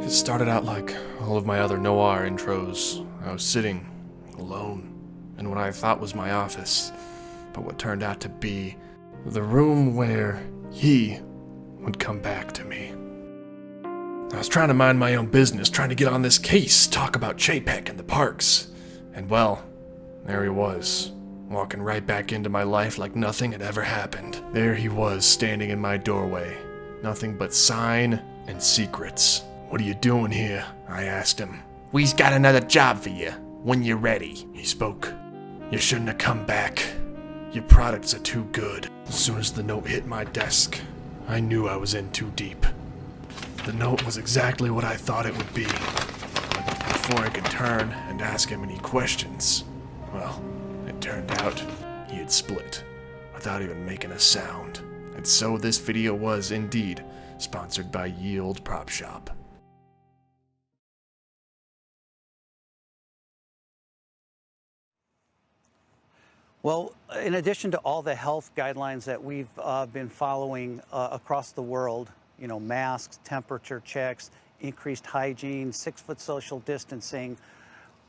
It started out like all of my other noir intros. I was sitting alone in what I thought was my office, but what turned out to be the room where he would come back to me. I was trying to mind my own business, trying to get on this case, talk about Chapek and the parks, and well, there he was, walking right back into my life like nothing had ever happened. There he was, standing in my doorway. Nothing but sign and secrets. "What are you doing here?" I asked him. "We's got another job for you, when you're ready," he spoke. "You shouldn't have come back. Your products are too good." As soon as the note hit my desk, I knew I was in too deep. The note was exactly what I thought it would be. But before I could turn and ask him any questions, well, it turned out he had split without even making a sound. And so this video was indeed sponsored by OLDE Prop Shop. Well, in addition to all the health guidelines that we've been following across the world, you know, masks, temperature checks, increased hygiene, 6-foot social distancing,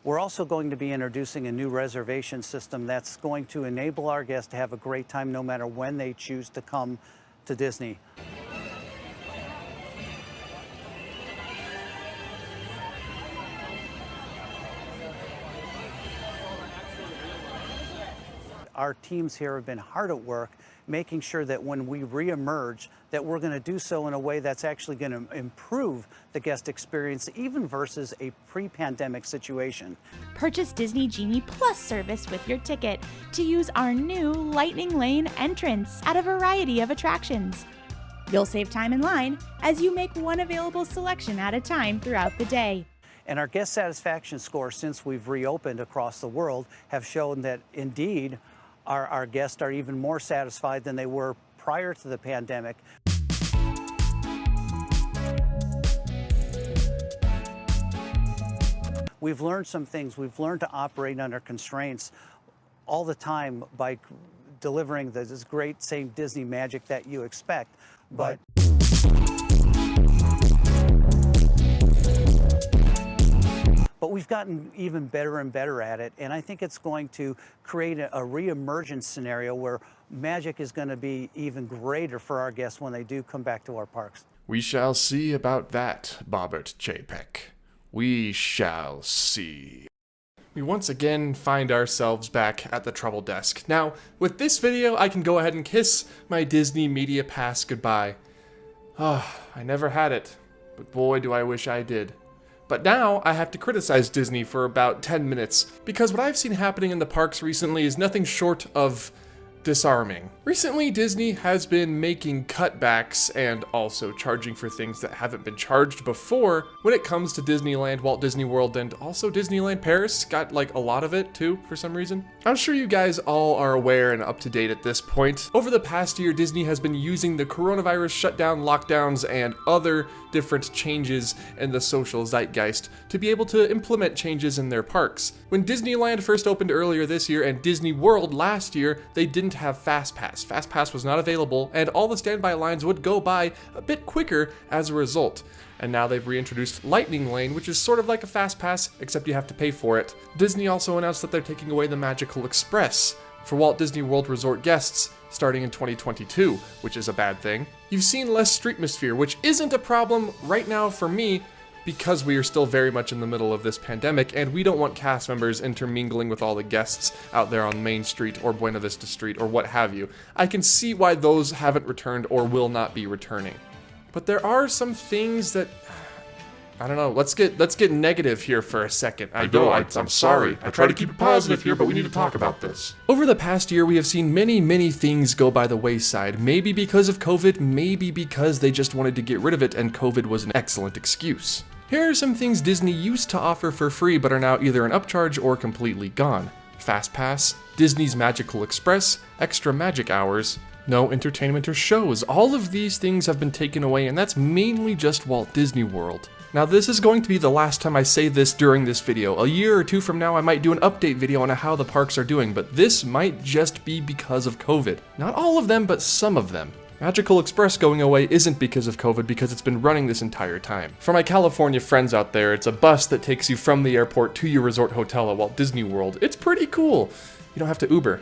we're also going to be introducing a new reservation system that's going to enable our guests to have a great time no matter when they choose to come to Disney. Our teams here have been hard at work making sure that when we reemerge, that we're going to do so in a way that's actually going to improve the guest experience, even versus a pre-pandemic situation. Purchase Disney Genie Plus service with your ticket to use our new Lightning Lane entrance at a variety of attractions. You'll save time in line as you make one available selection at a time throughout the day. And our guest satisfaction scores since we've reopened across the world have shown that indeed our guests are even more satisfied than they were prior to the pandemic. We've learned some things. We've learned to operate under constraints all the time by delivering this great same Disney magic that you expect. But we've gotten even better and better at it, and I think it's going to create a re-emergence scenario where magic is going to be even greater for our guests when they do come back to our parks. We shall see about that, Bobbert Chapek. We shall see. We once again find ourselves back at the trouble desk. Now, with this video, I can go ahead and kiss my Disney Media Pass goodbye. I never had it, but boy do I wish I did. But now I have to criticize Disney for about 10 minutes, because what I've seen happening in the parks recently is nothing short of disarming. Recently, Disney has been making cutbacks and also charging for things that haven't been charged before when it comes to Disneyland, Walt Disney World, and also Disneyland Paris got like a lot of it too for some reason. I'm sure you guys all are aware and up to date at this point. Over the past year, Disney has been using the coronavirus shutdown, lockdowns, and other different changes in the social zeitgeist to be able to implement changes in their parks. When Disneyland first opened earlier this year and Disney World last year, they didn't have FastPass. FastPass was not available, and all the standby lines would go by a bit quicker as a result. And now they've reintroduced Lightning Lane, which is sort of like a FastPass, except you have to pay for it. Disney also announced that they're taking away the Magical Express for Walt Disney World Resort guests starting in 2022, which is a bad thing. You've seen less Streetmosphere, which isn't a problem right now for me, because we are still very much in the middle of this pandemic, and we don't want cast members intermingling with all the guests out there on Main Street or Buena Vista Street or what have you. I can see why those haven't returned or will not be returning. But there are some things that, I don't know, let's get negative here for a second. I'm sorry. I try to keep it positive here, but we need to talk about this. Over the past year, we have seen many things go by the wayside. Maybe because of COVID, maybe because they just wanted to get rid of it and COVID was an excellent excuse. Here are some things Disney used to offer for free but are now either an upcharge or completely gone. FastPass, Disney's Magical Express, Extra Magic Hours, no entertainment or shows. All of these things have been taken away, and that's mainly just Walt Disney World. Now, this is going to be the last time I say this during this video. A year or two from now, I might do an update video on how the parks are doing, but this might just be because of COVID. Not all of them, but some of them. Magical Express going away isn't because of COVID, because it's been running this entire time. For my California friends out there, it's a bus that takes you from the airport to your resort hotel at Walt Disney World. It's pretty cool. You don't have to Uber.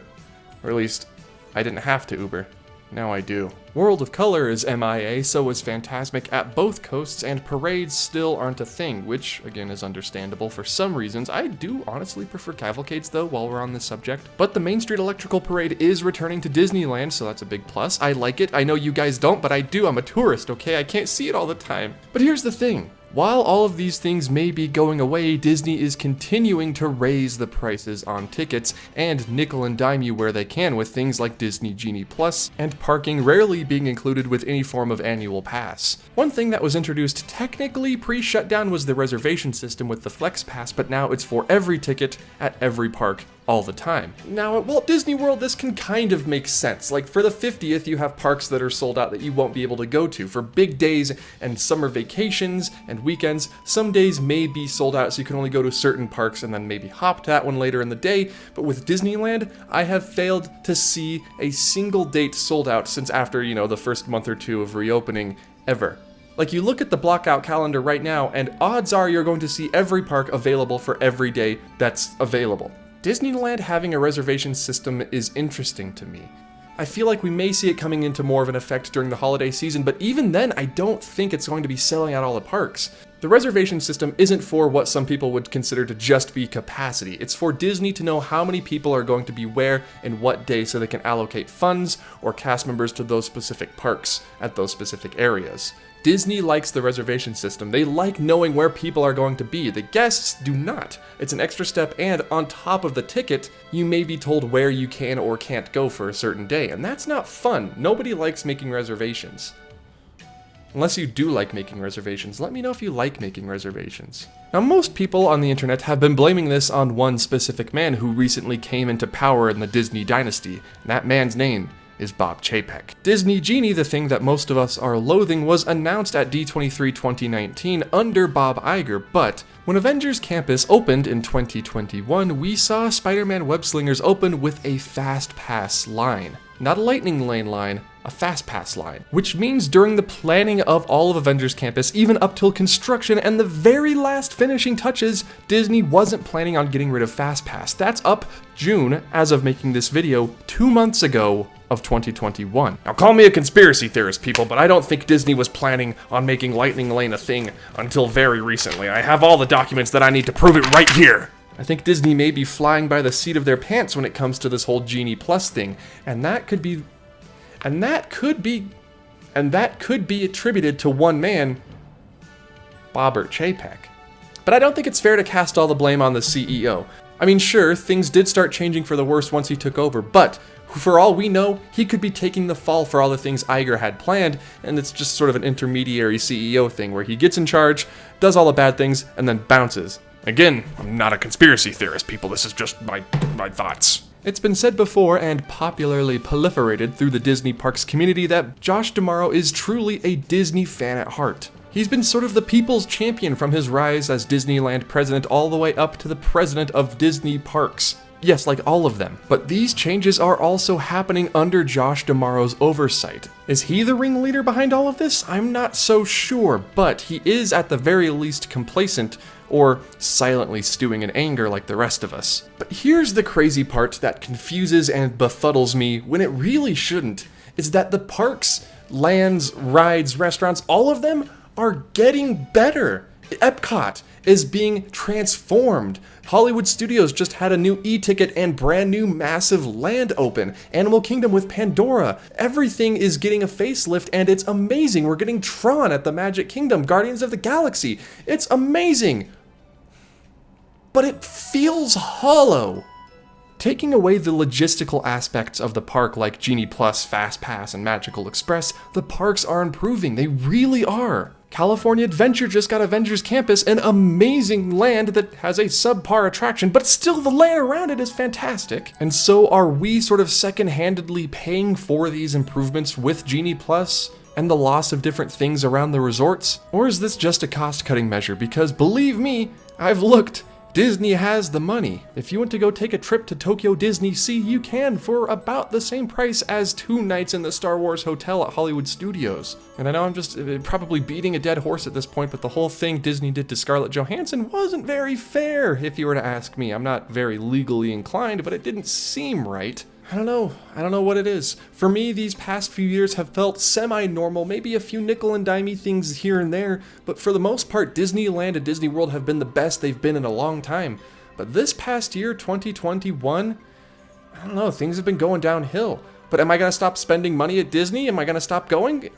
Or at least, I didn't have to Uber. Now I do. World of Color is MIA, so is Fantasmic at both coasts, and parades still aren't a thing, which, again, is understandable for some reasons. I do honestly prefer cavalcades, though, while we're on this subject. But the Main Street Electrical Parade is returning to Disneyland, so that's a big plus. I like it. I know you guys don't, but I do. I'm a tourist, okay? I can't see it all the time. But here's the thing. While all of these things may be going away, Disney is continuing to raise the prices on tickets and nickel and dime you where they can with things like Disney Genie Plus and parking rarely being included with any form of annual pass. One thing that was introduced technically pre-shutdown was the reservation system with the Flex Pass, but now it's for every ticket at every park all the time. Now at Walt Disney World, this can kind of make sense. Like for the 50th, you have parks that are sold out that you won't be able to go to. For big days and summer vacations and weekends, some days may be sold out, so you can only go to certain parks and then maybe hop to that one later in the day. But with Disneyland, I have failed to see a single date sold out since after, the first month or two of reopening ever. Like, you look at the blockout calendar right now, and odds are you're going to see every park available for every day that's available. Disneyland having a reservation system is interesting to me. I feel like we may see it coming into more of an effect during the holiday season, but even then, I don't think it's going to be selling out all the parks. The reservation system isn't for what some people would consider to just be capacity. It's for Disney to know how many people are going to be where and what day so they can allocate funds or cast members to those specific parks at those specific areas. Disney likes the reservation system. They like knowing where people are going to be. The guests do not. It's an extra step, and on top of the ticket, you may be told where you can or can't go for a certain day, and that's not fun. Nobody likes making reservations. Unless you do like making reservations, let me know if you like making reservations. Now, most people on the internet have been blaming this on one specific man who recently came into power in the Disney dynasty, and that man's name is Bob Chapek. Disney Genie, the thing that most of us are loathing, was announced at D23 2019 under Bob Iger, but when Avengers Campus opened in 2021, we saw Spider-Man Web Slingers open with a Fast Pass line. Not a Lightning Lane line, a Fast Pass line. Which means during the planning of all of Avengers Campus, even up till construction and the very last finishing touches, Disney wasn't planning on getting rid of Fast Pass. That's up June, as of making this video, 2 months ago of 2021. Now call me a conspiracy theorist, people, but I don't think Disney was planning on making Lightning Lane a thing until very recently. I have all the documents that I need to prove it right here. I think Disney may be flying by the seat of their pants when it comes to this whole Genie Plus thing, and that could be attributed to one man, Bobbert Chapek. But I don't think it's fair to cast all the blame on the CEO. I mean, sure, things did start changing for the worse once he took over, but for all we know, he could be taking the fall for all the things Iger had planned, and it's just sort of an intermediary CEO thing where he gets in charge, does all the bad things, and then bounces. Again, I'm not a conspiracy theorist, people. This is just my thoughts. It's been said before and popularly proliferated through the Disney Parks community that Josh D'Amaro is truly a Disney fan at heart. He's been sort of the people's champion from his rise as Disneyland president all the way up to the president of Disney Parks. Yes, like all of them. But these changes are also happening under Josh D'Amaro's oversight. Is he the ringleader behind all of this? I'm not so sure, but he is at the very least complacent or silently stewing in anger like the rest of us. But here's the crazy part that confuses and befuddles me when it really shouldn't, is that the parks, lands, rides, restaurants, all of them are getting better. Epcot is being transformed. Hollywood Studios just had a new e-ticket and brand new massive land open. Animal Kingdom with Pandora. Everything is getting a facelift and it's amazing. We're getting Tron at the Magic Kingdom. Guardians of the Galaxy. It's amazing. But it feels hollow. Taking away the logistical aspects of the park like Genie Plus, Fast Pass, and Magical Express, the parks are improving. They really are. California Adventure just got Avengers Campus, an amazing land that has a subpar attraction, but still the land around it is fantastic. And so are we sort of second-handedly paying for these improvements with Genie Plus and the loss of different things around the resorts? Or is this just a cost-cutting measure? Because believe me, I've looked. Disney has the money. If you want to go take a trip to Tokyo Disney Sea, you can for about the same price as 2 nights in the Star Wars Hotel at Hollywood Studios. And I know I'm just probably beating a dead horse at this point, but the whole thing Disney did to Scarlett Johansson wasn't very fair, if you were to ask me. I'm not very legally inclined, but it didn't seem right. I don't know what it is. For me, these past few years have felt semi-normal, maybe a few nickel and dimey things here and there, but for the most part, Disneyland and Disney World have been the best they've been in a long time. But this past year, 2021, I don't know, things have been going downhill. But am I gonna stop spending money at Disney? Am I gonna stop going?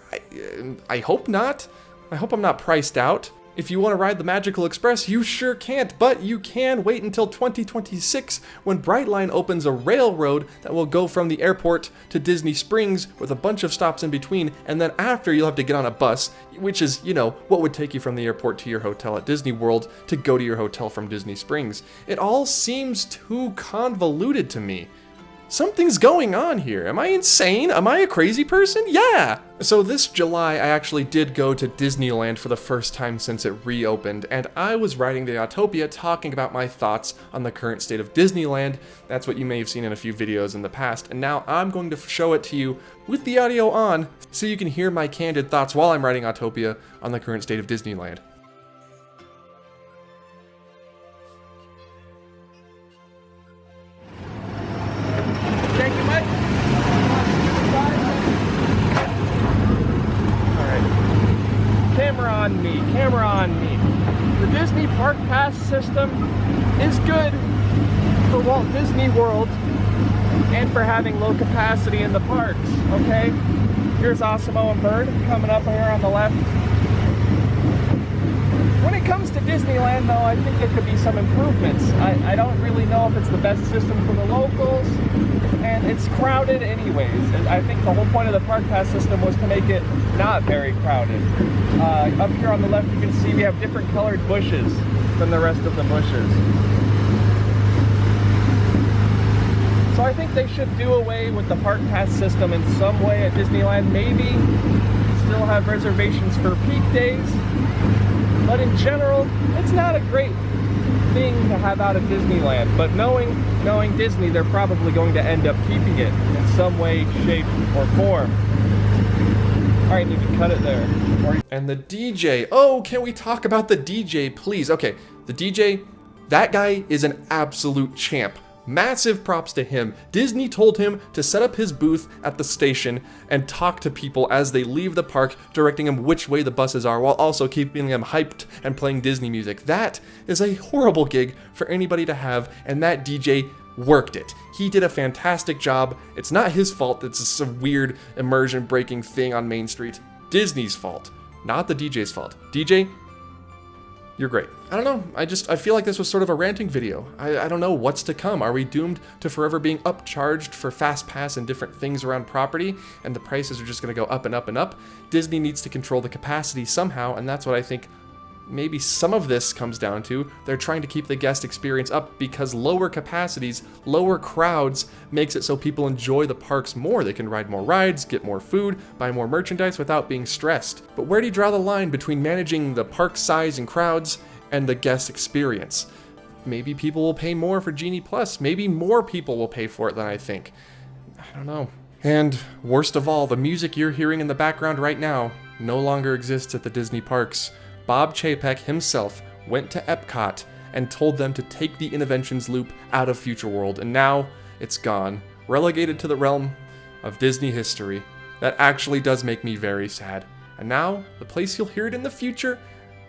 I hope not. I hope I'm not priced out. If you want to ride the Magical Express, you sure can't, but you can wait until 2026 when Brightline opens a railroad that will go from the airport to Disney Springs with a bunch of stops in between, and then after you'll have to get on a bus, which is, you know, what would take you from the airport to your hotel at Disney World to go to your hotel from Disney Springs. It all seems too convoluted to me. Something's going on here. Am I insane? Am I a crazy person? Yeah! So this July, I actually did go to Disneyland for the first time since it reopened, and I was writing the Autopia talking about my thoughts on the current state of Disneyland. That's what you may have seen in a few videos in the past, and now I'm going to show it to you with the audio on so you can hear my candid thoughts while I'm writing Autopia on the current state of Disneyland. Thank you, Mike. Alright. Camera on me. The Disney Park Pass system is good for Walt Disney World and for having low capacity in the parks, okay? Here's Osimo and Bird coming up here on the left. When it comes to Disneyland, though, I think there could be some improvements. I don't really know if it's the best system for the locals, and it's crowded anyways. And I think the whole point of the Park Pass system was to make it not very crowded. Up here on the left, you can see we have different colored bushes than the rest of the bushes. So I think they should do away with the Park Pass system in some way at Disneyland. Maybe still have reservations for peak days. But in general, it's not a great thing to have out of Disneyland. But knowing Disney, they're probably going to end up keeping it in some way, shape, or form. Alright, you can cut it there. And the DJ. Oh, can we talk about the DJ, please? Okay, the DJ, that guy is an absolute champ. Massive props to him. Disney told him to set up his booth at the station and talk to people as they leave the park, directing them which way the buses are while also keeping them hyped and playing Disney music. That is a horrible gig for anybody to have, and that DJ worked it. He did a fantastic job. It's not his fault. It's just a weird immersion breaking thing on Main Street. Disney's fault, not the DJ's fault. DJ, you're great. I don't know, I feel like this was sort of a ranting video. I don't know what's to come. Are we doomed to forever being upcharged for Fast Pass and different things around property, and the prices are just gonna go up and up and up? Disney needs to control the capacity somehow, and that's what I think maybe some of this comes down to. They're trying to keep the guest experience up because lower capacities, lower crowds makes it so people enjoy the parks more. They can ride more rides, get more food, buy more merchandise without being stressed. But where do you draw the line between managing the park size and crowds and the guest experience? Maybe people will pay more for Genie Plus. Maybe more people will pay for it than I think. I don't know. And worst of all, the music you're hearing in the background right now no longer exists at the Disney parks. Bob Chapek himself went to Epcot and told them to take the Interventions loop out of Future World, and now it's gone, relegated to the realm of Disney history. That actually does make me very sad. And now, the place you'll hear it in the future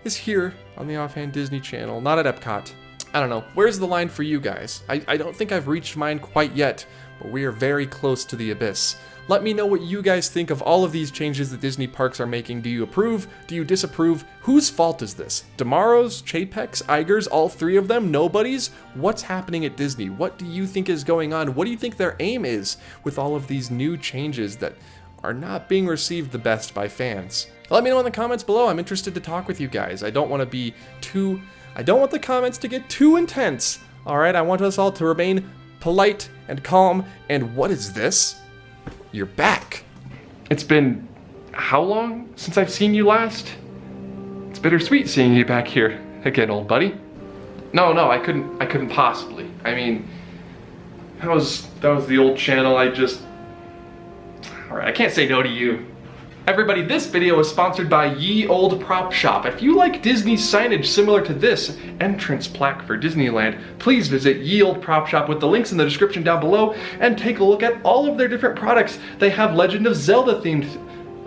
is here on the Offhand Disney Channel, not at Epcot. I don't know, where's the line for you guys? I don't think I've reached mine quite yet, but we are very close to the abyss. Let me know what you guys think of all of these changes that Disney parks are making. Do you approve? Do you disapprove? Whose fault is this? Damaro's, Chapek's, Iger's, all three of them? Nobody's? What's happening at Disney? What do you think is going on? What do you think their aim is with all of these new changes that are not being received the best by fans? Let me know in the comments below. I'm interested to talk with you guys. I don't want the comments to get too intense. All right, I want us all to remain polite and calm. And what is this? You're back. It's been how long since I've seen you last? It's bittersweet seeing you back here again, old buddy. No, I couldn't possibly. I mean, that was the old channel. Alright, I can't say no to you. Everybody, this video is sponsored by Ye Olde Prop Shop. If you like Disney signage similar to this entrance plaque for Disneyland, please visit Ye Olde Prop Shop with the links in the description down below and take a look at all of their different products. They have Legend of Zelda themed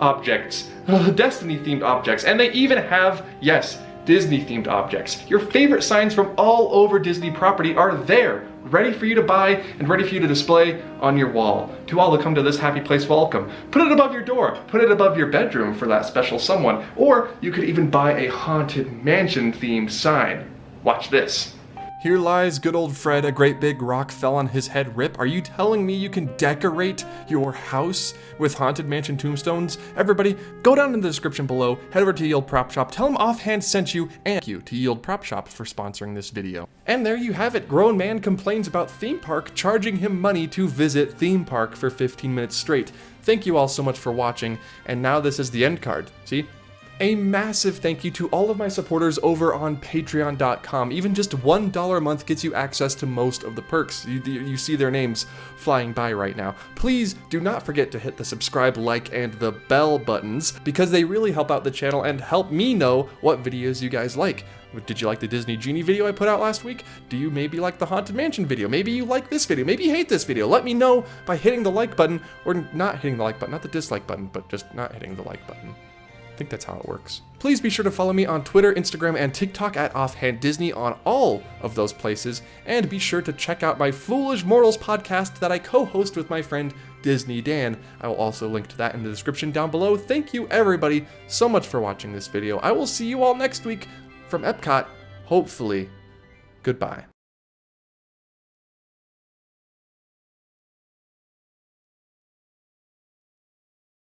objects, Destiny themed objects, and they even have, yes, Disney themed objects. Your favorite signs from all over Disney property are there, ready for you to buy and ready for you to display on your wall. To all who come to this happy place, welcome. Put it above your door, put it above your bedroom for that special someone, or you could even buy a Haunted Mansion themed sign. Watch this. Here lies good old Fred, a great big rock fell on his head rip. Are you telling me you can decorate your house with Haunted Mansion tombstones? Everybody, go down in the description below, head over to Ye Olde Prop Shop, tell them Offhand sent you, and thank you to Ye Olde Prop Shop for sponsoring this video. And there you have it, grown man complains about theme park charging him money to visit theme park for 15 minutes straight. Thank you all so much for watching, and now this is the end card, see? A massive thank you to all of my supporters over on patreon.com. Even just $1 a month gets you access to most of the perks. You see their names flying by right now. Please do not forget to hit the subscribe, like, and the bell buttons because they really help out the channel and help me know what videos you guys like. Did you like the Disney Genie video I put out last week? Do you maybe like the Haunted Mansion video? Maybe you like this video. Maybe you hate this video. Let me know by hitting the like button or not hitting the like button, not the dislike button, but just not hitting the like button. I think that's how it works. Please be sure to follow me on Twitter, Instagram, and TikTok at Offhand Disney on all of those places, and be sure to check out my Foolish Mortals podcast that I co-host with my friend Disney Dan. I will also link to that in the description down below. Thank you everybody so much for watching this video. I will see you all next week from Epcot, hopefully. Goodbye.